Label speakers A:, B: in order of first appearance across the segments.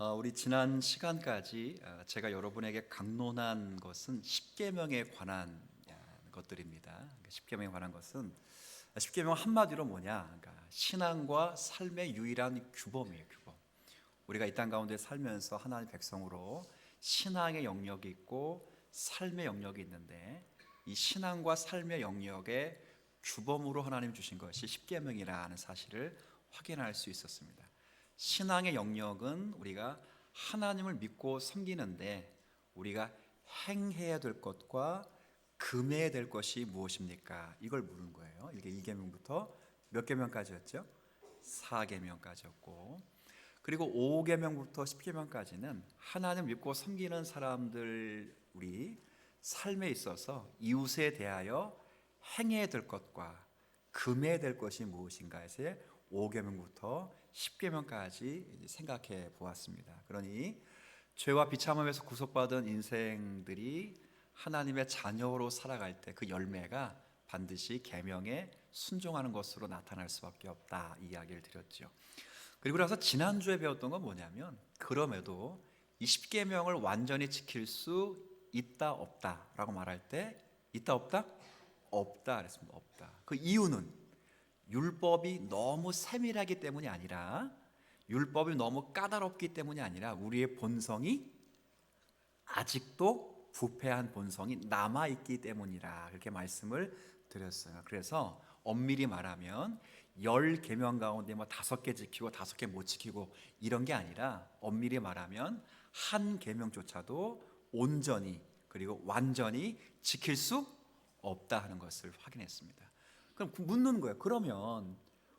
A: 우리 지난 시간까지 제가 여러분에게 강론한 것은 십계명에 관한 것들입니다. 십계명에 관한 것은 십계명 한마디로 뭐냐? 그러니까 신앙과 삶의 유일한 규범이에요. 규범. 우리가 이 땅 가운데 살면서 하나님 백성으로 신앙의 영역이 있고 삶의 영역이 있는데 이 신앙과 삶의 영역의 규범으로 하나님 주신 것이 십계명이라는 사실을 확인할 수 있었습니다. 신앙의 영역은 우리가 하나님을 믿고 섬기는데 우리가 행해야 될 것과 금해야 될 것이 무엇입니까? 이걸 물은 거예요. 이게 2계명부터 몇 계명까지였죠? 4계명까지였고, 그리고 5계명부터 10계명까지는 하나님 믿고 섬기는 사람들 우리 삶에 있어서 이웃에 대하여 행해야 될 것과 금해야 될 것이 무엇인가에서 5계명부터 10계명까지 생각해 보았습니다. 그러니 죄와 비참함에서 구속받은 인생들이 하나님의 자녀로 살아갈 때 그 열매가 반드시 계명에 순종하는 것으로 나타날 수밖에 없다, 이 이야기를 드렸죠. 그리고 나서 지난주에 배웠던 건 뭐냐면, 그럼에도 이 10계명을 완전히 지킬 수 있다 없다 라고 말할 때 있다 없다? 없다 그랬습니다. 없다. 그 이유는 율법이 너무 세밀하기 때문이 아니라, 율법이 너무 까다롭기 때문이 아니라 우리의 본성이 아직도 부패한 본성이 남아있기 때문이라, 그렇게 말씀을 드렸어요. 그래서 엄밀히 말하면 10계명 가운데 뭐 5개 지키고 5개 못 지키고 이런 게 아니라, 엄밀히 말하면 한 계명조차도 온전히 그리고 완전히 지킬 수 없다 하는 것을 확인했습니다. 그럼 묻는 거예요. 그러면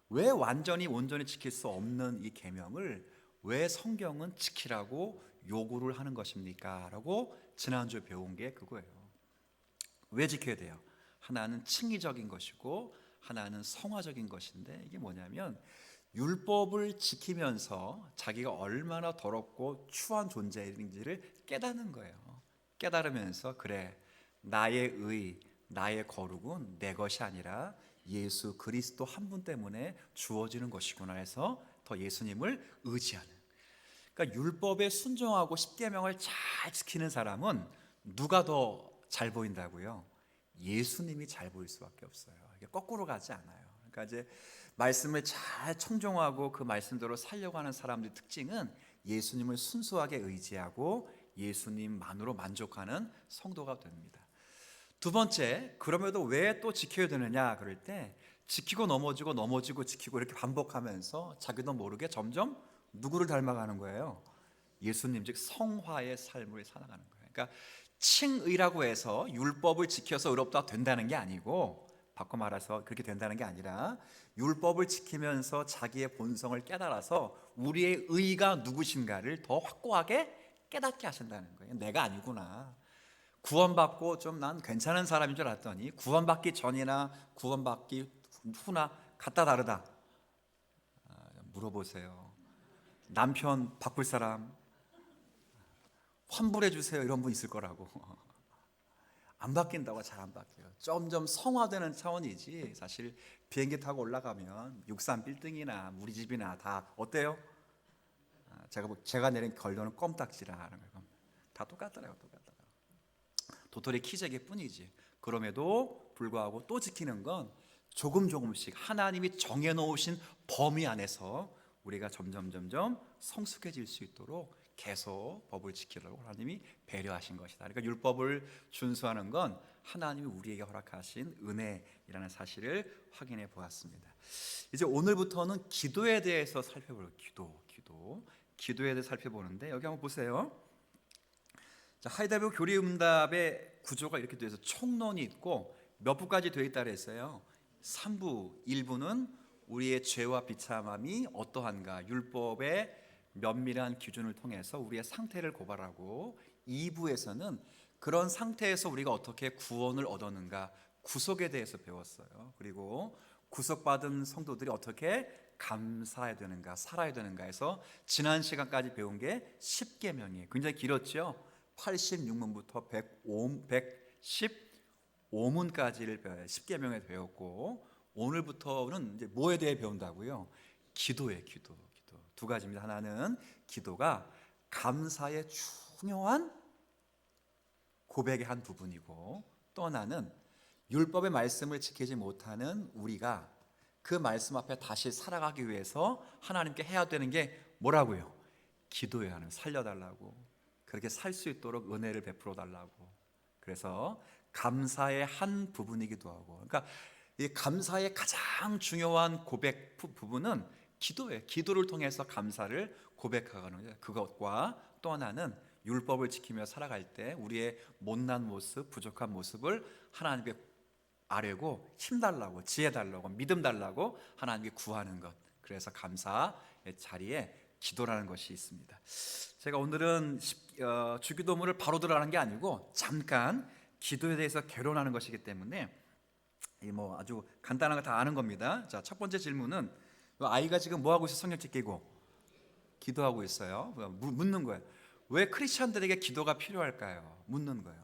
A: 왜 완전히 온전히 지킬 수 없는 이 계명을 왜 성경은 지키라고 요구를 하는 것입니까? 라고 지난주에 배운 게 그거예요. 왜 지켜야 돼요? 하나는 칭의적인 것이고 하나는 성화적인 것인데, 이게 뭐냐면 율법을 지키면서 자기가 얼마나 더럽고 추한 존재인지를 깨닫는 거예요. 깨달으면서 그래, 나의 의, 나의 거룩은 내 것이 아니라 예수 그리스도 한 분 때문에 주어지는 것이구나 해서 더 예수님을 의지하는. 그러니까 율법에 순종하고 십계명을 잘 지키는 사람은 누가 더 잘 보인다고요? 예수님이 잘 보일 수밖에 없어요. 이게 거꾸로 가지 않아요. 그러니까 이제 말씀을 잘 청종하고 그 말씀대로 살려고 하는 사람들의 특징은 예수님을 순수하게 의지하고 예수님만으로 만족하는 성도가 됩니다. 두 번째, 그럼에도 왜 또 지켜야 되느냐 그럴 때, 지키고 넘어지고 넘어지고 지키고 이렇게 반복하면서 자기도 모르게 점점 누구를 닮아가는 거예요? 예수님, 즉 성화의 삶을 살아가는 거예요. 그러니까 칭의라고 해서 율법을 지켜서 의롭다 된다는 게 아니고, 바꿔 말해서 그렇게 된다는 게 아니라, 율법을 지키면서 자기의 본성을 깨달아서 우리의 의가 누구신가를 더 확고하게 깨닫게 하신다는 거예요. 내가 아니구나. 구원받고 좀 난 괜찮은 사람인 줄 알았더니 구원받기 전이나 구원받기 후나 같다 다르다. 물어보세요. 남편 바꿀 사람 환불해 주세요, 이런 분 있을 거라고. 안 바뀐다고 잘 안 바뀌어요. 점점 성화되는 차원이지, 사실 비행기 타고 올라가면 63 빌딩이나 우리 집이나 다 어때요? 제가 내린 결론은 껌딱지라는 거예요. 다 똑같더라고요. 똑같더라고요. 도토리 키재기 뿐이지. 그럼에도 불구하고 또 지키는 건 조금씩 하나님이 정해놓으신 범위 안에서 우리가 점점 성숙해질 수 있도록 계속 법을 지키려고 하나님이 배려하신 것이다. 그러니까 율법을 준수하는 건 하나님이 우리에게 허락하신 은혜라는 사실을 확인해 보았습니다. 이제 오늘부터는 기도에 대해서 살펴볼 기도에 대해서 살펴보는데, 여기 한번 보세요. 자, 하이델베르크 교리응답의 구조가 이렇게 되어 있어요. 총론이 있고 몇 부까지 되어 있다 그랬어요? 3부, 1부는 우리의 죄와 비참함이 어떠한가, 율법의 면밀한 기준을 통해서 우리의 상태를 고발하고, 2부에서는 그런 상태에서 우리가 어떻게 구원을 얻었는가, 구속에 대해서 배웠어요. 그리고 구속받은 성도들이 어떻게 감사해야 되는가, 살아야 되는가 해서 지난 시간까지 배운 게 10계명이에요. 굉장히 길었죠. 86문부터 115문까지를 배워요. 10계명에 배웠고, 오늘부터는 이제 뭐에 대해 배운다고요? 기도예요. 기도. 두 가지입니다. 하나는 기도가 감사의 중요한 고백의 한 부분이고, 또 하나는 율법의 말씀을 지키지 못하는 우리가 그 말씀 앞에 다시 살아가기 위해서 하나님께 해야 되는 게 뭐라고요? 기도해야 하는, 살려달라고, 그렇게 살 수 있도록 은혜를 베풀어 달라고. 그래서 감사의 한 부분이기도 하고, 그러니까 이 감사의 가장 중요한 고백 부분은 기도예요. 기도를 통해서 감사를 고백하는 거예요. 그것과 또 하나는 율법을 지키며 살아갈 때 우리의 못난 모습, 부족한 모습을 하나님께 아뢰고 힘 달라고, 지혜 달라고, 믿음 달라고 하나님께 구하는 것. 그래서 감사의 자리에 기도라는 것이 있습니다. 제가 오늘은 주기도문을 바로 들어가는 게 아니고 잠깐 기도에 대해서 개론하는 것이기 때문에 뭐 아주 간단한 거 다 아는 겁니다. 자, 첫 번째 질문은 아이가 지금 뭐 하고 있어? 성경책 끼고 기도하고 있어요. 묻는 거예요. 왜 크리스천들에게 기도가 필요할까요? 묻는 거예요.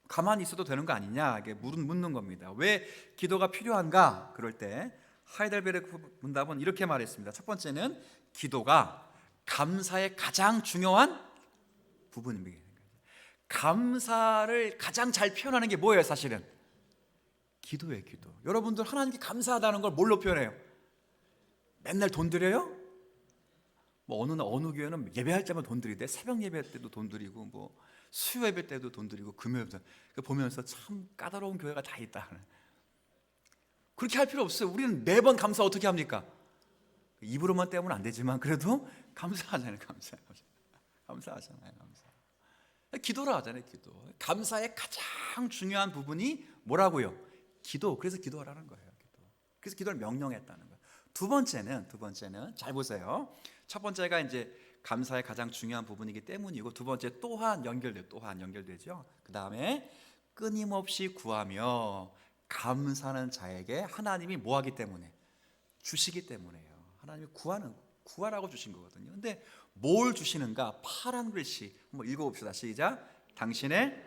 A: 가만히 있어도 되는 거 아니냐? 이게 묻는 겁니다. 왜 기도가 필요한가? 그럴 때 하이델베르크 문답은 이렇게 말했습니다. 첫 번째는 기도가 감사의 가장 중요한 부분입니다. 감사를 가장 잘 표현하는 게 뭐예요? 사실은 기도예요. 기도. 여러분들 하나님께 감사하다는 걸 뭘로 표현해요? 맨날 돈 드려요? 뭐 어느 교회는 예배할 때만 돈 드리대. 새벽 예배 때도 돈 드리고, 뭐 수요 예배 때도 돈 드리고, 금요일 때 보면서 참 까다로운 교회가 다 있다. 그렇게 할 필요 없어요. 우리는 매번 감사 어떻게 합니까? 입으로만 때우면 안 되지만 그래도 감사하잖아요. 감사하잖아요. 기도라 하잖아요. 기도. 감사의 가장 중요한 부분이 뭐라고요? 기도. 그래서 기도하라는 거예요. 기도. 그래서 기도를 명령했다는 거예요. 두 번째는 잘 보세요. 첫 번째가 이제 감사의 가장 중요한 부분이기 때문이고, 두 번째 또한 연결되죠. 그 다음에 끊임없이 구하며 감사하는 자에게 하나님이 뭐하기 때문에? 주시기 때문에요. 하나님이 구하라고 주신 거거든요. 근데 뭘 주시는가? 파란 글씨 한번 읽어봅시다. 시작. 당신의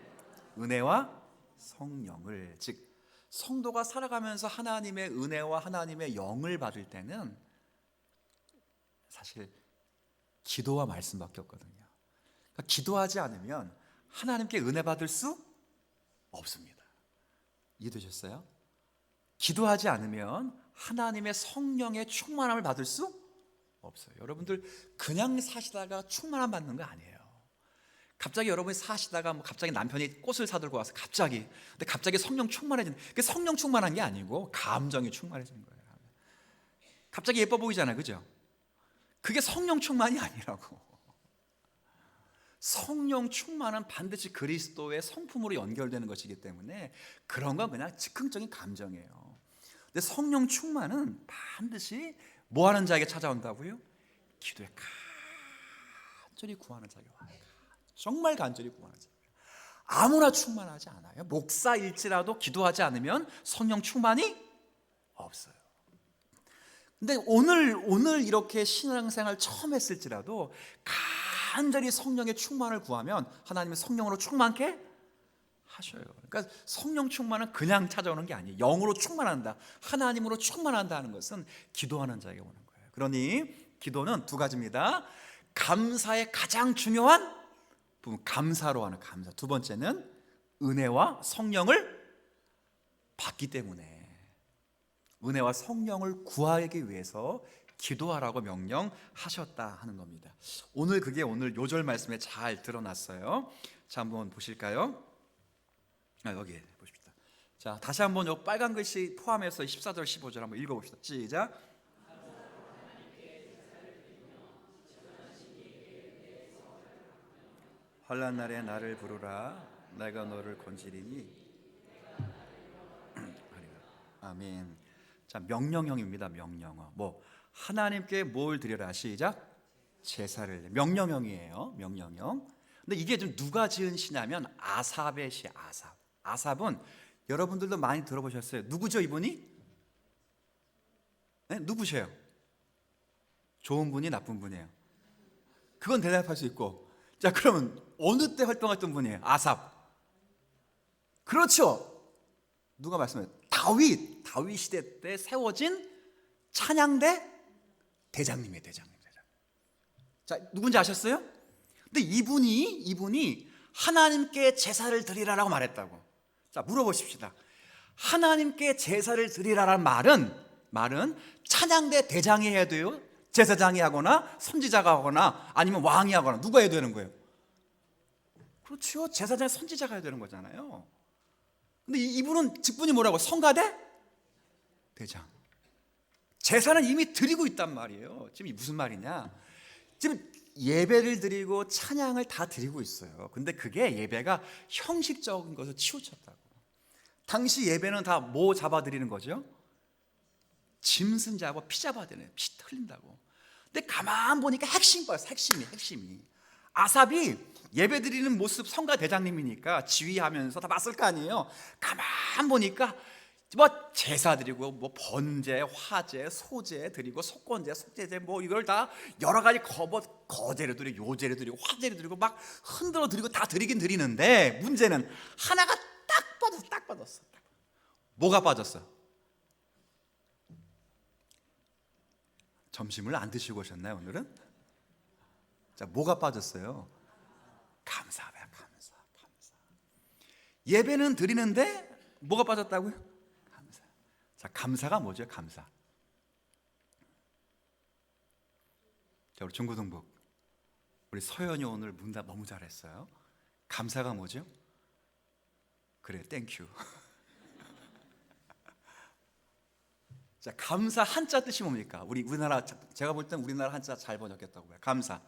A: 은혜와 성령을, 즉 성도가 살아가면서 하나님의 은혜와 하나님의 영을 받을 때는 사실 기도와 말씀밖에 없거든요. 그러니까 기도하지 않으면 하나님께 은혜 받을 수 없습니다. 이해되셨어요? 기도하지 않으면 하나님의 성령의 충만함을 받을 수 없어요. 여러분들 그냥 사시다가 충만함 받는 거 아니에요. 갑자기 여러분이 사시다가 갑자기 남편이 꽃을 사들고 와서 근데 갑자기 성령 충만해지는, 그게 성령 충만한 게 아니고 감정이 충만해지는 거예요. 갑자기 예뻐 보이잖아요, 그죠? 그게 성령 충만이 아니라고. 성령 충만은 반드시 그리스도의 성품으로 연결되는 것이기 때문에 그런 건 그냥 즉흥적인 감정이에요. 근데 성령 충만은 반드시 뭐 하는 자에게 찾아온다고요? 기도에 간절히 구하는 자에게 와요. 정말 간절히 구하는 자에게. 아무나 충만하지 않아요. 목사일지라도 기도하지 않으면 성령 충만이 없어요. 근데 오늘 이렇게 신앙생활 처음 했을지라도 간절히 성령의 충만을 구하면 하나님의 성령으로 충만케 하셔요. 그러니까 성령 충만은 그냥 찾아오는 게 아니에요. 영으로 충만한다, 하나님으로 충만한다 하는 것은 기도하는 자에게 오는 거예요. 그러니 기도는 두 가지입니다. 감사의 가장 중요한 부분, 감사로 하는 감사. 두 번째는 은혜와 성령을 받기 때문에 은혜와 성령을 구하기 위해서 기도하라고 명령하셨다 하는 겁니다. 오늘 요절 말씀에 잘 드러났어요. 자, 한번 보실까요? 여기 보십시다. 자, 다시 한번 요 빨간 글씨 포함해서 14절 15절 한번 읽어봅시다. 시작. 환난 날에 나를 부르라. 내가 너를 건지리니. 아멘. 자, 명령형입니다. 명령어. 하나님께 뭘 드려라. 시작. 제사를. 명령형이에요. 명령형. 근데 이게 좀 누가 지은 시냐면 아삽의 시. 아삽은 여러분들도 많이 들어보셨어요. 누구죠, 이분이? 네? 누구세요? 좋은 분이, 나쁜 분이에요? 그건 대답할 수 있고. 자, 그러면 어느 때 활동했던 분이에요? 아삽. 그렇죠. 누가 말씀해요? 다윗 시대 때 세워진 찬양대 대장님이에요. 대장님. 자, 누군지 아셨어요? 근데 이분이 하나님께 제사를 드리라라고 말했다고. 자, 물어보십시다. 하나님께 제사를 드리라라는 말은 찬양대 대장이 해야 돼요? 제사장이 하거나 선지자가 하거나 아니면 왕이 하거나 누가 해야 되는 거예요? 그렇죠. 제사장 선지자가 해야 되는 거잖아요. 근데 이분은 직분이 뭐라고? 성가대 대장. 제사는 이미 드리고 있단 말이에요. 지금 무슨 말이냐? 지금 예배를 드리고 찬양을 다 드리고 있어요. 근데 그게 예배가 형식적인 것을 치우쳤다고. 당시 예배는 다 뭐 잡아드리는 거죠? 짐승 잡아 피 잡아드리는, 피 흘린다고. 근데 가만 보니까 핵심이 아삽이 예배 드리는 모습, 성가 대장님이니까 지휘하면서 다 봤을 거 아니에요. 가만 보니까 뭐 제사 드리고 뭐 번제, 화제, 소제 드리고 속건제, 속제제 뭐 이걸 다 여러 가지 거제를 드리고 요제를 드리고 화제를 드리고 막 흔들어 드리고 다 드리긴 드리는데 문제는 하나가 딱 빠졌어. 뭐가 빠졌어? 점심을 안 드시고 오셨나요 오늘은? 자, 뭐가 빠졌어요? 감사. 예배는 드리는데 뭐가 빠졌다고요? 감사. 자, 감사가 뭐죠? 감사. 자, 우리 중고등부 우리 서연이 오늘 문답 너무 잘했어요. 감사가 뭐죠? 그래, 땡큐. 자, 감사 한자 뜻이 뭡니까? 우리나라, 제가 볼 땐 우리나라 한자 잘 번역했다고 봐요. 감사.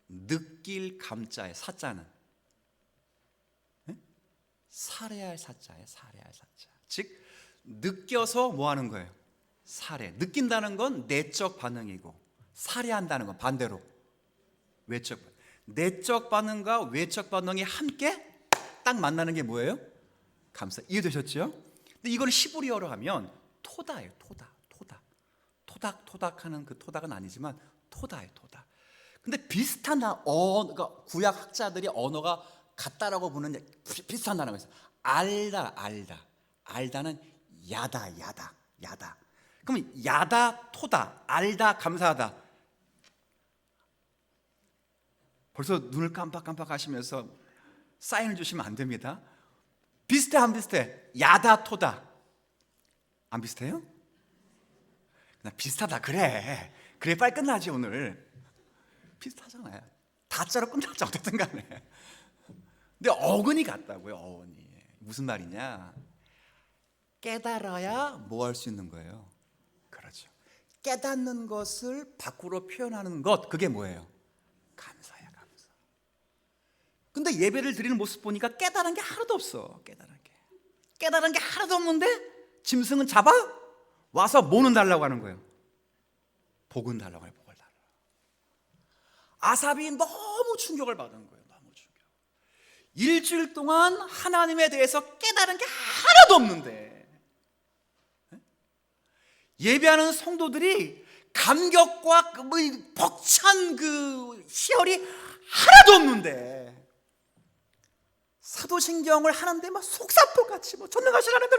A: 느낄 감자의 사자는 살해할 사자예요. 살해할 사자. 즉 느껴서 뭐 하는 거예요? 살해. 느낀다는 건 내적 반응이고 살해한다는 건 반대로 외적 반응. 내적 반응과 외적 반응이 함께 딱 만나는 게 뭐예요? 감사. 이해되셨죠? 근데 이걸 히브리어로 하면 토다예요. 토닥하는 그 토닥은 아니지만 토다예요. 토다. 근데 비슷한 그러니까 구약 학자들이 언어가 같다라고 보는 비슷한 단어가 있어요. 알다는 야다. 그러면 야다, 토다, 알다, 감사하다. 벌써 눈을 깜빡깜빡 하시면서 사인을 주시면 안 됩니다. 비슷해 안 비슷해? 야다, 토다. 안 비슷해요? 그냥 비슷하다 그래 빨리 끝나지 오늘. 비슷하잖아요. 다자로 끝났죠 어쨌든 간에. 근데 어근이 같다고요. 어근이 무슨 말이냐? 깨달아야 뭐 할 수 있는 거예요? 그렇죠. 깨닫는 것을 밖으로 표현하는 것, 그게 뭐예요? 감사야, 감사. 근데 예배를 드리는 모습 보니까 깨달은 게 하나도 없어. 깨달은 게 하나도 없는데 짐승은 잡아 와서 뭐는 달라고 하는 거예요? 복은 달라고 해요. 복을 달라. 아삽이 너무 충격을 받은 거예요. 너무 충격. 일주일 동안 하나님에 대해서 깨달은 게 하나도 없는데 예배하는 성도들이 감격과 벅찬 그 희열이 하나도 없는데 사도신경을 하는데 막 속사포같이 뭐 전능하신 하나님,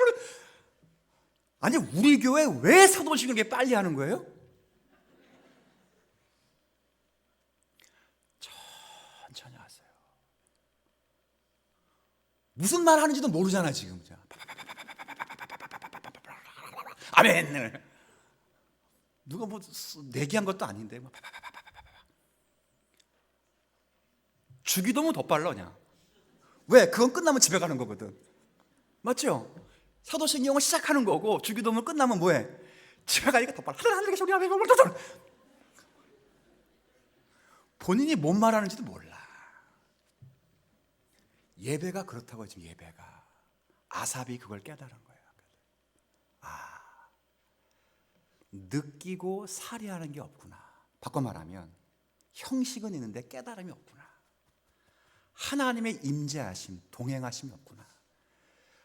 A: 아니 우리 교회 왜 사도신경 이렇게 빨리 하는 거예요? 천천히 하세요. 무슨 말 하는지도 모르잖아 지금. 아멘. 누가 뭐 내기한 것도 아닌데 주기도면 더 빨라 그냥. 왜? 그건 끝나면 집에 가는 거거든. 맞죠? 사도신경을 시작하는 거고 주기도문 끝나면 뭐해? 집에 가니까 더 빨라. 하늘에 소리 하면 본인이 뭔 말하는지도 몰라. 예배가 그렇다고 지금 예배가 아삽이 그걸 깨달은 거예요. 느끼고 살해하는 게 없구나. 바꿔 말하면 형식은 있는데 깨달음이 없구나. 하나님의 임재하심, 동행하심이 없구나.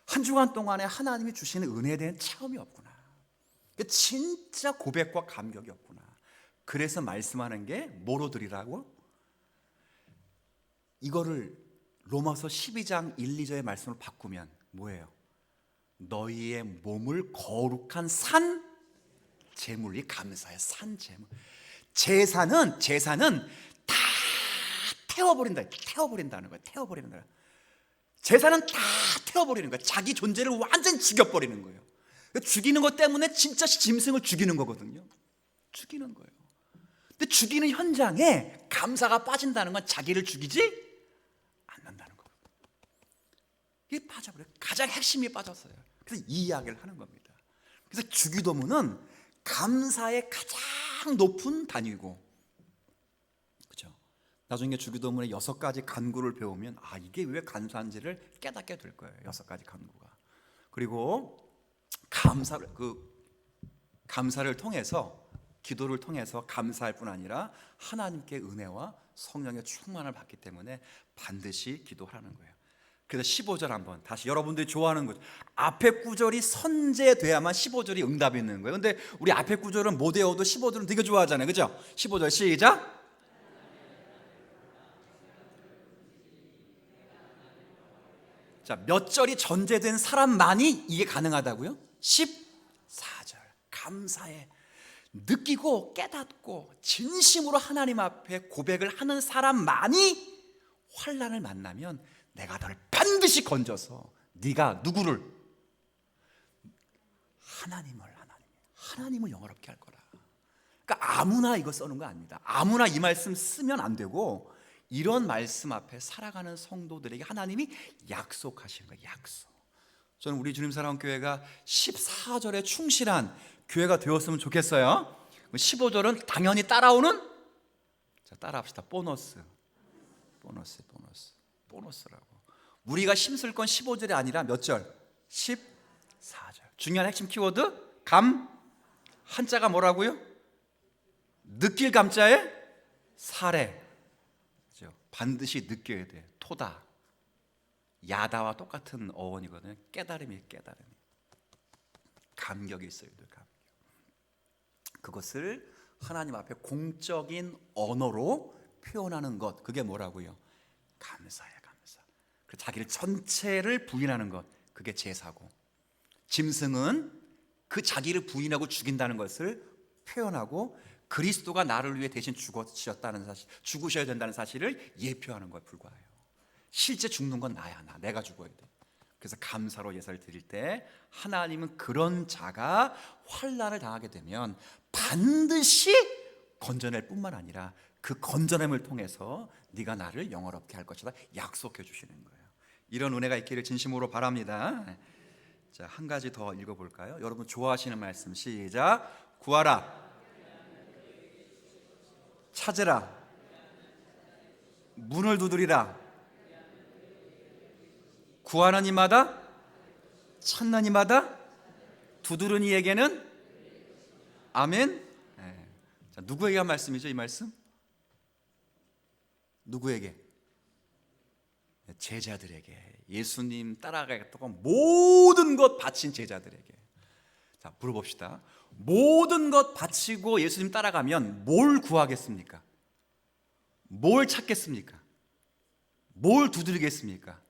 A: 한 주간 동안에 하나님이 주시는 은혜에 대한 체험이 없구나. 진짜 고백과 감격이 없구나. 그래서 말씀하는 게 뭐로 드리라고? 이거를 로마서 12장 1, 2절의 말씀을 바꾸면 뭐예요? 너희의 몸을 거룩한 산 제물이 감사해. 산 제물. 제사는 다 태워버린다는 거예요. 태워버리는 거예요. 제사는 다 태워버리는 거예요. 자기 존재를 완전히 죽여버리는 거예요. 죽이는 것 때문에 진짜 짐승을 죽이는 거거든요. 죽이는 거예요. 근데 죽이는 현장에 감사가 빠진다는 건 자기를 죽이지 않는다는 거예요. 이게 빠져버려요. 가장 핵심이 빠졌어요. 그래서 이 이야기를 하는 겁니다. 그래서 주기도문은 감사의 가장 높은 단위고, 그렇죠? 나중에 주기도문의 6가지 간구를 배우면 이게 왜 감사한지를 깨닫게 될 거예요. 6가지 간구가. 그리고 감사를 통해서, 기도를 통해서 감사할 뿐 아니라 하나님께 은혜와 성령의 충만을 받기 때문에 반드시 기도하라는 거예요. 그래서 15절 한번 다시, 여러분들이 좋아하는 거죠. 앞에 구절이 선제돼야만 15절이 응답이 있는 거예요. 근데 우리 앞에 구절은 못 외워도 15절은 되게 좋아하잖아요. 그죠? 15절 시작. 자, 몇 절이 전제된 사람만이 이게 가능하다고요? 14절. 감사해. 느끼고 깨닫고 진심으로 하나님 앞에 고백을 하는 사람만이 환난을 만나면 내가 너를 반드시 건져서, 네가 누구를? 하나님을 영화롭게 할 거라. 그러니까 아무나 이거 써는 거 아닙니다. 아무나 이 말씀 쓰면 안 되고, 이런 말씀 앞에 살아가는 성도들에게 하나님이 약속하시는 거예요. 약속. 저는 우리 주님 사랑하는 교회가 14절에 충실한 교회가 되었으면 좋겠어요. 15절은 당연히 따라오는, 자, 따라합시다. 보너스라고. 우리가 힘쓸 건 15절이 아니라 몇 절? 14절. 중요한 핵심 키워드 한자가 뭐라고요? 느낄 감자에 사례. 그렇죠? 반드시 느껴야 돼. 토다. 야다와 똑같은 어원이거든요. 깨달음이. 감격이 있어야 돼요. 감격. 그것을 하나님 앞에 공적인 언어로 표현하는 것, 그게 뭐라고요? 감사예요. 감사. 자기를 전체를 부인하는 것, 그게 제사고, 짐승은 그 자기를 부인하고 죽인다는 것을 표현하고, 그리스도가 나를 위해 대신 죽으셨다는 사실, 죽으셔야 된다는 사실을 예표하는 것에 불과해요. 실제 죽는 건 나야. 내가 죽어야 돼. 그래서 감사로 예사를 드릴 때 하나님은 그런 자가 환난을 당하게 되면 반드시 건져낼 뿐만 아니라 그 건져냄을 통해서 네가 나를 영화롭게 할 것이다 약속해 주시는 거예요. 이런 은혜가 있기를 진심으로 바랍니다. 자, 한 가지 더 읽어볼까요? 여러분 좋아하시는 말씀 시작. 구하라, 찾으라, 문을 두드리라. 구하는 이마다, 찾는 이마다, 두드리는 이에게는 아멘. 네. 자, 누구에게 한 말씀이죠? 이 말씀? 누구에게? 제자들에게. 예수님 따라가겠다고 모든 것 바친 제자들에게. 자, 물어봅시다. 모든 것 바치고 예수님 따라가면 뭘 구하겠습니까? 뭘 찾겠습니까? 뭘 두드리겠습니까?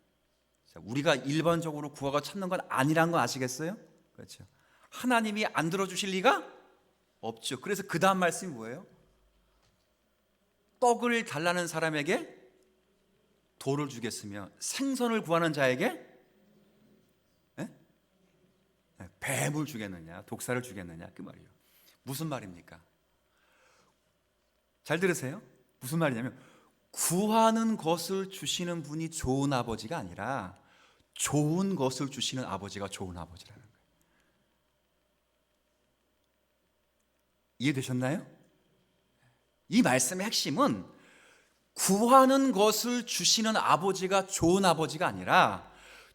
A: 자, 우리가 일반적으로 구하고 찾는 건 아니란 거 아시겠어요? 그렇죠. 하나님이 안 들어주실 리가 없죠. 그래서 그 다음 말씀이 뭐예요? 떡을 달라는 사람에게 돌을 주겠으며 생선을 구하는 자에게 뱀을 주겠느냐, 독사를 주겠느냐, 그 말이에요. 무슨 말입니까? 잘 들으세요. 무슨 말이냐면 구하는 것을 주시는 분이 좋은 아버지가 아니라 좋은 것을 주시는 아버지가 좋은 아버지라는 거예요. 이해되셨나요? 이 말씀의 핵심은 구하는 것을 주시는 아버지가 좋은 아버지가 아니라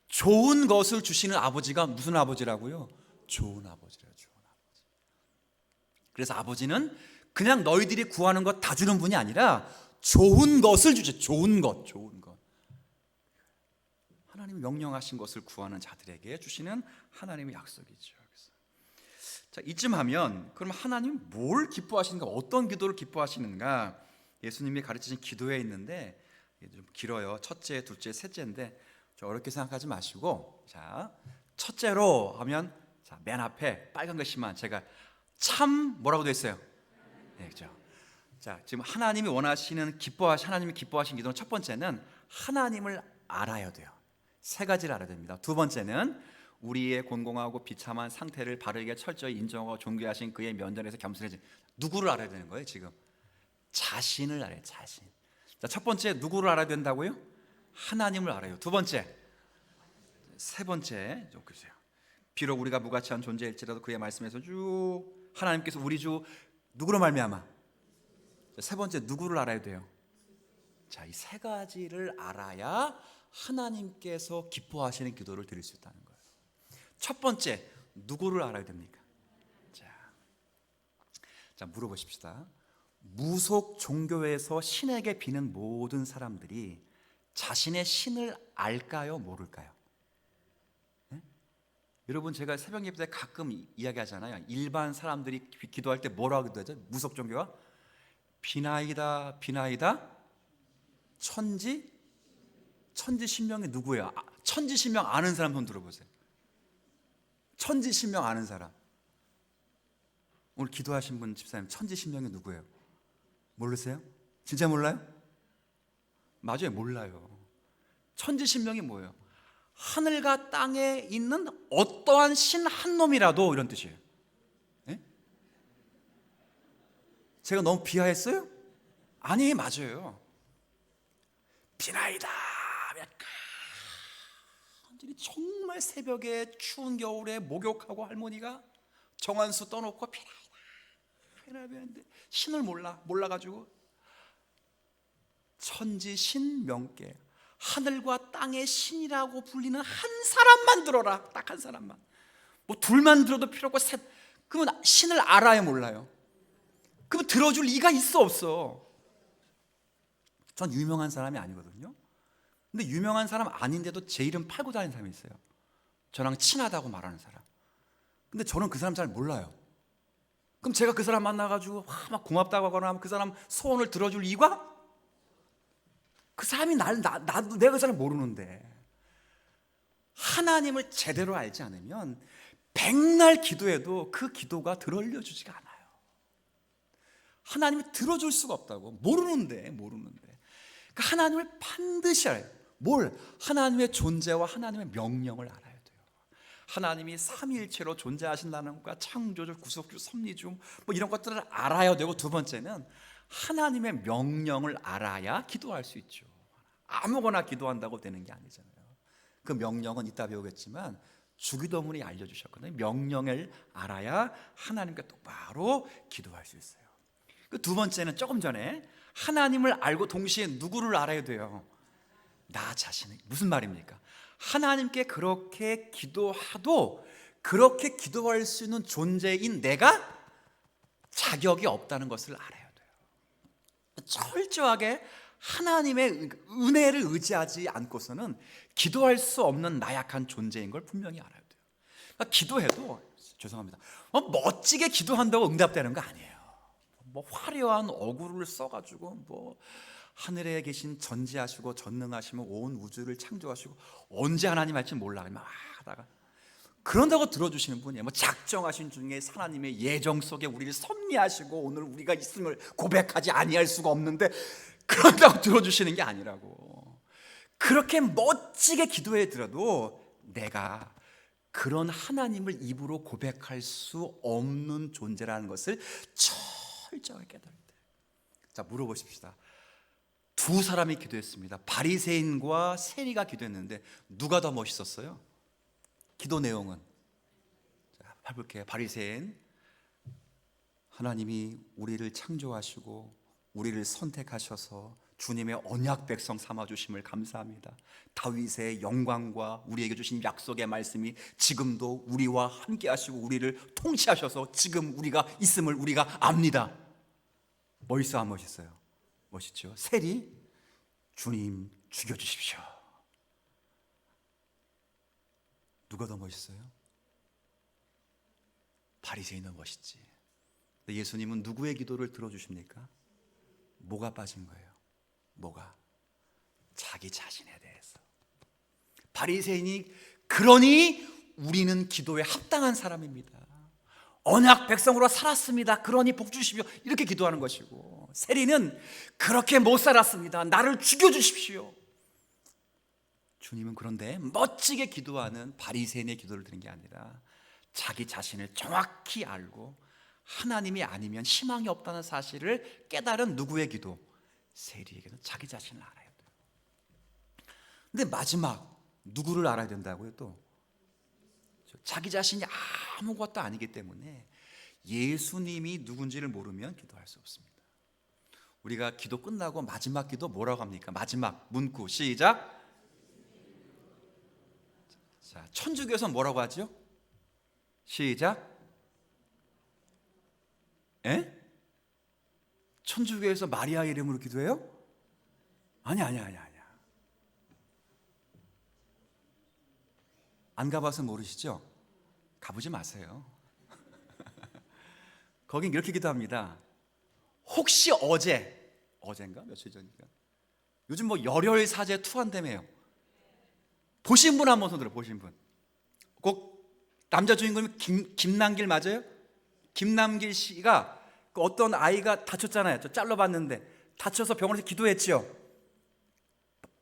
A: 좋은 것을 주시는 아버지가 무슨 아버지라고요? 좋은 아버지래요. 좋은 아버지. 그래서 아버지는 그냥 너희들이 구하는 것 다 주는 분이 아니라 좋은 것을 주죠. 좋은 것. 하나님이 명령하신 것을 구하는 자들에게 주시는 하나님의 약속이죠. 자, 이쯤 하면 그럼 하나님 뭘 기뻐하시는가? 어떤 기도를 기뻐하시는가? 예수님이 가르치신 기도에 있는데 좀 길어요. 첫째, 둘째, 셋째인데 어렵게 생각하지 마시고, 자, 첫째로 하면 맨 앞에 빨간 글씨만 제가 참 뭐라고 돼 있어요? 네, 그죠? 자, 지금 하나님이 기뻐하신 기도는 첫 번째는 하나님을 알아야 돼요. 세 가지를 알아야 됩니다. 두 번째는 우리의 곤공하고 비참한 상태를 바르게 철저히 인정하고 존귀하신 그의 면전에서 겸손해진, 누구를 알아야 되는 거예요? 지금 자신을 알아요. 자신. 자, 첫 번째 누구를 알아야 된다고요? 하나님을 알아요. 두 번째, 세 번째 좀 보세요. 비록 우리가 무가치한 존재일지라도 그의 말씀에서 쭉 하나님께서 우리 주 누구로 말미암아? 세 번째 누구를 알아야 돼요? 자, 이 세 가지를 알아야 하나님께서 기뻐하시는 기도를 드릴 수 있다는 거예요. 첫 번째, 누구를 알아야 됩니까? 자, 물어보십시다. 무속 종교에서 신에게 비는 모든 사람들이 자신의 신을 알까요? 모를까요? 네? 여러분, 제가 새벽 예배 때 가끔 이야기하잖아요. 일반 사람들이 기도할 때 뭐라고 기도하죠? 무속 종교가 비나이다 비나이다 천지신명이 누구예요? 천지신명 아는 사람 손 들어보세요. 천지신명 아는 사람. 오늘 기도하신 분 집사님, 천지신명이 누구예요? 모르세요? 진짜 몰라요? 맞아요, 몰라요. 천지신명이 뭐예요? 하늘과 땅에 있는 어떠한 신 한 놈이라도, 이런 뜻이에요. 네? 제가 너무 비하했어요? 아니, 맞아요. 비나이다 정말 새벽에 추운 겨울에 목욕하고 할머니가 정한수 떠놓고 비나이다 신을 몰라가지고 천지신명께 하늘과 땅의 신이라고 불리는 한 사람만 들어라. 딱 한 사람만. 뭐 둘만 들어도 필요 없고 그러면 신을 알아요, 몰라요? 그러면 들어줄 리가 있어, 없어? 전 유명한 사람이 아니거든요. 근데 유명한 사람 아닌데도 제 이름 팔고 다니는 사람이 있어요. 저랑 친하다고 말하는 사람. 근데 저는 그 사람 잘 몰라요. 그럼 제가 그 사람 만나가지고 막 고맙다고 하거나 하면 그 사람 소원을 들어줄 이유가? 그 사람이 나도 내가 그 사람 모르는데. 하나님을 제대로 알지 않으면 백날 기도해도 그 기도가 들어올려주지가 않아요. 하나님이 들어줄 수가 없다고. 모르는데. 그러니까 하나님을 반드시 알아요. 뭘? 하나님의 존재와 하나님의 명령을 알아야 돼요. 하나님이 삼위일체로 존재하신다는 것과 창조주, 구속주, 섭리주 뭐 이런 것들을 알아야 되고, 두 번째는 하나님의 명령을 알아야 기도할 수 있죠. 아무거나 기도한다고 되는 게 아니잖아요. 그 명령은 이따 배우겠지만 주기도문이 알려주셨거든요. 명령을 알아야 하나님께 똑바로 기도할 수 있어요. 그 두 번째는 조금 전에 하나님을 알고 동시에 누구를 알아야 돼요? 나 자신을. 무슨 말입니까? 하나님께 그렇게 기도하도 그렇게 기도할 수 있는 존재인 내가 자격이 없다는 것을 알아야 돼요. 철저하게 하나님의 은혜를 의지하지 않고서는 기도할 수 없는 나약한 존재인 걸 분명히 알아야 돼요. 그러니까 기도해도, 죄송합니다, 멋지게 기도한다고 응답되는 거 아니에요. 뭐 화려한 어구를 써가지고 뭐 하늘에 계신 전지하시고 전능하시고 온 우주를 창조하시고 언제 하나님 할지 몰라 막 하다가 그런다고 들어주시는 분이에요. 뭐 작정하신 중에 하나님의 예정 속에 우리를 섭리하시고 오늘 우리가 있음을 고백하지 아니할 수가 없는데 그런다고 들어주시는 게 아니라고. 그렇게 멋지게 기도해 들어도 내가 그런 하나님을 입으로 고백할 수 없는 존재라는 것을 철저하게 깨달을 때. 자, 물어보십시다. 두 사람이 기도했습니다. 바리새인과 세리가 기도했는데 누가 더 멋있었어요? 기도 내용은, 자, 해볼게요. 바리새인, 하나님이 우리를 창조하시고 우리를 선택하셔서 주님의 언약 백성 삼아주심을 감사합니다. 다윗의 영광과 우리에게 주신 약속의 말씀이 지금도 우리와 함께 하시고 우리를 통치하셔서 지금 우리가 있음을 우리가 압니다. 멋있어, 안 멋있어요? 멋있죠. 세리, 주님 죽여주십시오. 누가 더 멋있어요? 바리새인은 멋있지. 예수님은 누구의 기도를 들어주십니까? 뭐가 빠진 거예요? 뭐가? 자기 자신에 대해서. 바리새인이 그러니 우리는 기도에 합당한 사람입니다. 언약 백성으로 살았습니다. 그러니 복 주십시오. 이렇게 기도하는 것이고, 세리는 그렇게 못 살았습니다. 나를 죽여주십시오. 주님은 그런데 멋지게 기도하는 바리새인의 기도를 드린 게 아니라 자기 자신을 정확히 알고 하나님이 아니면 희망이 없다는 사실을 깨달은 누구의 기도? 세리에게는 자기 자신을 알아야 돼요. 근데 마지막 누구를 알아야 된다고요? 또 자기 자신이 아무것도 아니기 때문에 예수님이 누군지를 모르면 기도할 수 없습니다. 우리가 기도 끝나고 마지막 기도 뭐라고 합니까? 마지막 문구 시작. 자, 천주교에서 뭐라고 하죠? 시작. 에? 천주교에서 마리아 이름으로 기도해요? 아니야. 안 가봐서 모르시죠? 가보지 마세요. 거긴 이렇게 기도합니다. 혹시 어젠가? 며칠 전인가? 요즘 뭐 열혈사제 투한다며요. 보신 분 한번 손 들어. 보신 분. 꼭 남자 주인공이 김남길 맞아요? 김남길 씨가 그 어떤 아이가 다쳤잖아요. 저 잘라봤는데 다쳐서 병원에서 기도했지요.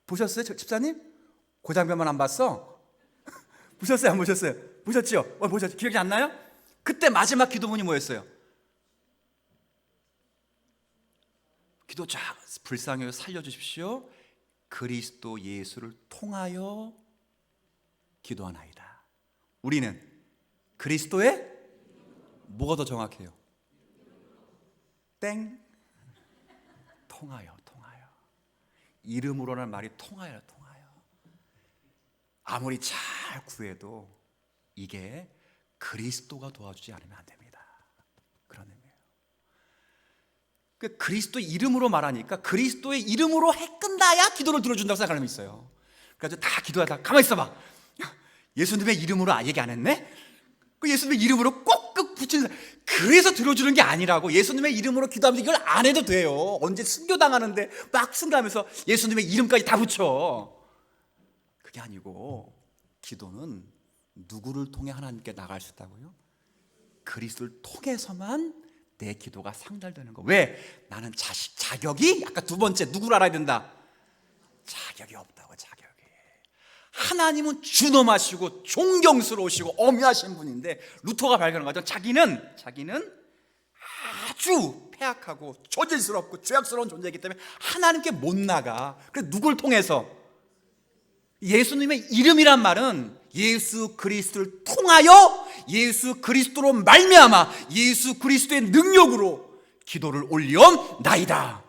A: 보셨어요, 집사님? 그 장면만 안 봤어? 보셨어요, 안 보셨어요? 보셨죠? 보셨죠? 기억이 안 나요? 그때 마지막 기도문이 뭐였어요? 기도 쫙 불쌍히 살려주십시오. 그리스도 예수를 통하여 기도하나이다. 우리는 그리스도의 뭐가 더 정확해요? 땡. 통하여. 이름으로는 말이 통하여. 아무리 잘 구해도 이게 그리스도가 도와주지 않으면 안 됩니다. 그런 의미예요. 그 그리스도 이름으로 말하니까 그리스도의 이름으로 해 끝나야 기도를 들어준다고 생각하는 사람이 있어요. 그래서 다 기도하다 가만히 있어봐. 예수님의 이름으로 얘기 안 했네? 그 예수님의 이름으로 꼭 붙이는 사람. 그래서 들어주는 게 아니라고. 예수님의 이름으로 기도하면 이걸 안 해도 돼요. 언제 순교당하는데 막 순교하면서 예수님의 이름까지 다 붙여. 그게 아니고 기도는 누구를 통해 하나님께 나갈 수 있다고요? 그리스도를 통해서만 내 기도가 상달되는 거. 왜? 나는 자격이 아까 두 번째 누구를 알아야 된다? 자격이 없다고. 자격이. 하나님은 준엄하시고 존경스러우시고 엄하신 분인데 루터가 발견한 거죠. 자기는 아주 패악하고 저질스럽고 죄악스러운 존재이기 때문에 하나님께 못 나가. 그래서 누굴 통해서? 예수님의 이름이란 말은 예수 그리스도를 통하여 예수 그리스도로 말미암아 예수 그리스도의 능력으로 기도를 올려나이다.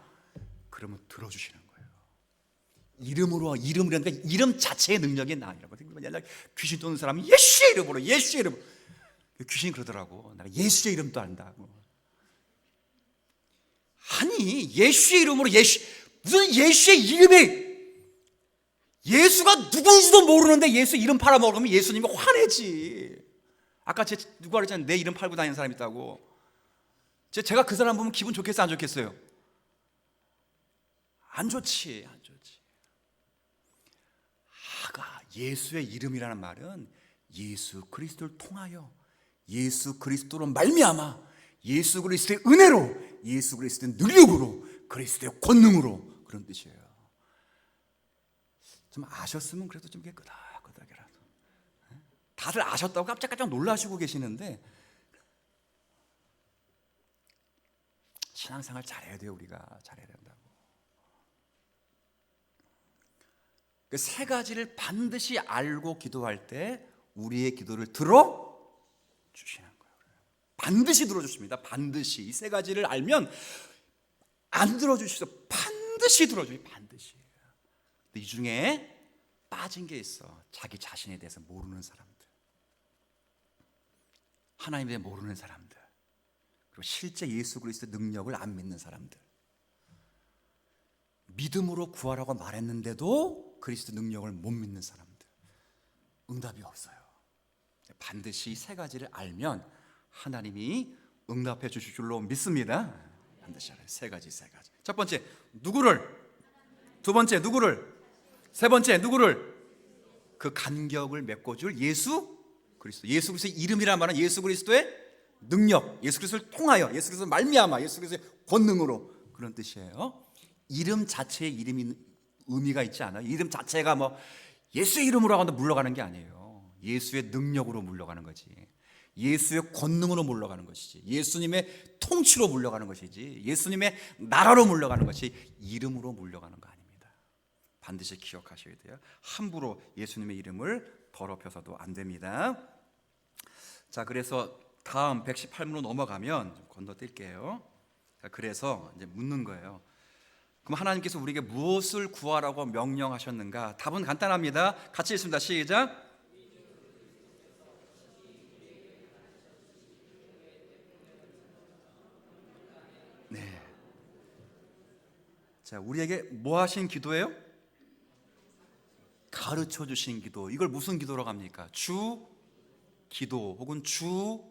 A: 그러면 들어주시는 거예요. 이름이라니까 이름 자체의 능력이 아니라고. 옛날 귀신 도는 사람이 예수의 이름으로 귀신이 그러더라고. 내가 예수의 이름도 안다고. 아니 예수의 이름으로 무슨 예수의 이름이 예수가 누군지도 모르는데 예수 이름 팔아먹으면 예수님이 화내지. 아까 누가 그랬잖아요. 내 이름 팔고 다니는 사람 있다고. 제가 그 사람 보면 기분 좋겠어요, 안 좋겠어요? 안 좋지. 예수의 이름이라는 말은 예수 그리스도를 통하여 예수 그리스도로 말미암아 예수 그리스도의 은혜로 예수 그리스도의 능력으로 그리스도의 권능으로 그런 뜻이에요. 좀 아셨으면 그래도 좀 끄덕끄덕이라도. 다들 아셨다고 깜짝깜짝 놀라시고 계시는데 신앙생활 잘해야 돼요. 우리가 잘해야 된다고. 그 세 가지를 반드시 알고 기도할 때 우리의 기도를 들어주시는 거예요. 반드시 들어주십니다. 반드시. 이 세 가지를 알면 안 들어주시죠. 반드시 들어줘요. 반드시. 이 중에 빠진 게 있어. 자기 자신에 대해서 모르는 사람들, 하나님에 대해 모르는 사람들, 그리고 실제 예수 그리스도의 능력을 안 믿는 사람들. 믿음으로 구하라고 말했는데도 그리스도 능력을 못 믿는 사람들. 응답이 없어요. 반드시 세 가지를 알면 하나님이 응답해 주실 줄로 믿습니다. 반드시 알아요. 세 가지. 첫 번째, 누구를? 두 번째, 누구를? 세 번째, 누구를? 그 간격을 메꿔줄 예수 그리스도. 예수 그리스도의 이름이란 말은 예수 그리스도의 능력, 예수 그리스도를 통하여, 예수 그리스도를 말미암아, 예수 그리스도의 권능으로 그런 뜻이에요. 이름 자체에 이름이 의미가 있지 않아요. 이름 자체가 뭐 예수의 이름으로 하고 물러가는 게 아니에요. 예수의 능력으로 물러가는 거지. 예수의 권능으로 물러가는 것이지. 예수님의 통치로 물러가는 것이지. 예수님의 나라로 물러가는 것이 이름으로 물러가는 거 아닙니다. 반드시 기억하셔야 돼요. 함부로 예수님의 이름을 더럽혀서도 안 됩니다. 자, 그래서 다음 118문으로 넘어가면 좀 건너뛸게요. 자, 그래서 이제 묻는 거예요. 그럼 하나님께서 우리에게 무엇을 구하라고 명령하셨는가? 답은 간단합니다. 같이 읽습니다. 시작. 네. 자, 우리에게 뭐 하신 기도예요? 가르쳐 주신 기도. 이걸 무슨 기도라고 합니까? 주 기도 혹은 주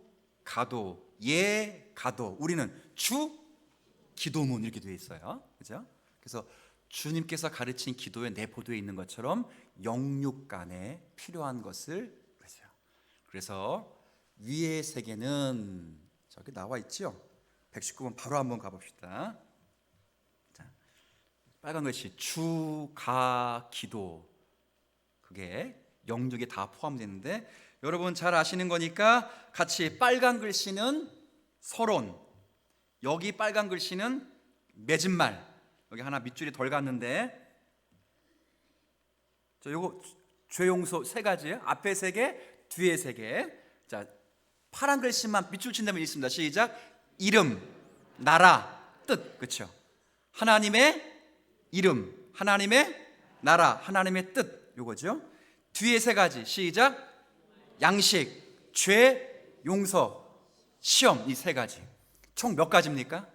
A: 가도, 예 가도. 우리는 주 기도문 이렇게 되어 있어요. 그죠? 그래서 주님께서 가르친 기도에 내포되어 있는 것처럼 영육 간에 필요한 것을 그죠? 그래서 위의 세계는 저기 나와 있죠. 119번 바로 한번 가봅시다. 자, 빨간 글씨 주, 가, 기도. 그게 영육에 다 포함되는데 여러분 잘 아시는 거니까 같이 빨간 글씨는 서론, 여기 빨간 글씨는 맺은 말. 여기 하나 밑줄이 덜 갔는데 저 요거 죄용서 세 가지예요. 앞에 세 개, 뒤에 세 개. 자, 파란 글씨만 밑줄 친다면 있습니다. 시작. 이름, 나라, 뜻. 그렇죠? 하나님의 이름, 하나님의 나라, 하나님의 뜻. 요거죠. 뒤에 세 가지. 시작. 양식, 죄, 용서, 시험. 이 세 가지. 총 몇 가지입니까?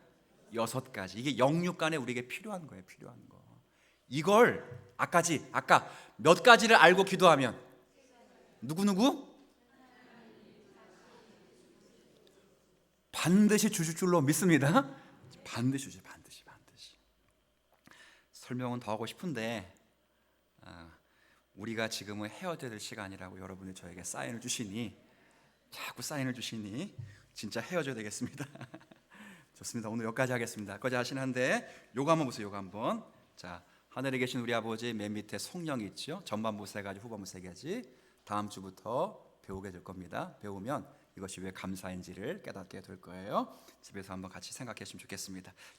A: 6가지. 이게 영육 간에 우리에게 필요한 거예요. 필요한 거. 이걸 아까 몇 가지를 알고 기도하면 누구? 반드시 주실 줄로 믿습니다. 반드시 주죠. 반드시. 설명은 더 하고 싶은데 우리가 지금은 헤어져야 될 시간이라고 여러분이 저에게 사인을 주시니 자꾸 사인을 주시니 진짜 헤어져야 되겠습니다. 좋습니다. 오늘 여기까지 하겠습니다. 거기까지 하시는데 요거 한번 보세요. 요거 한번. 자, 하늘에 계신 우리 아버지 맨 밑에 성령이 있죠. 전반부 3가지, 후반부 3가지. 다음 주부터 배우게 될 겁니다. 배우면 이것이 왜 감사인지를 깨닫게 될 거예요. 집에서 한번 같이 생각했으면 좋겠습니다.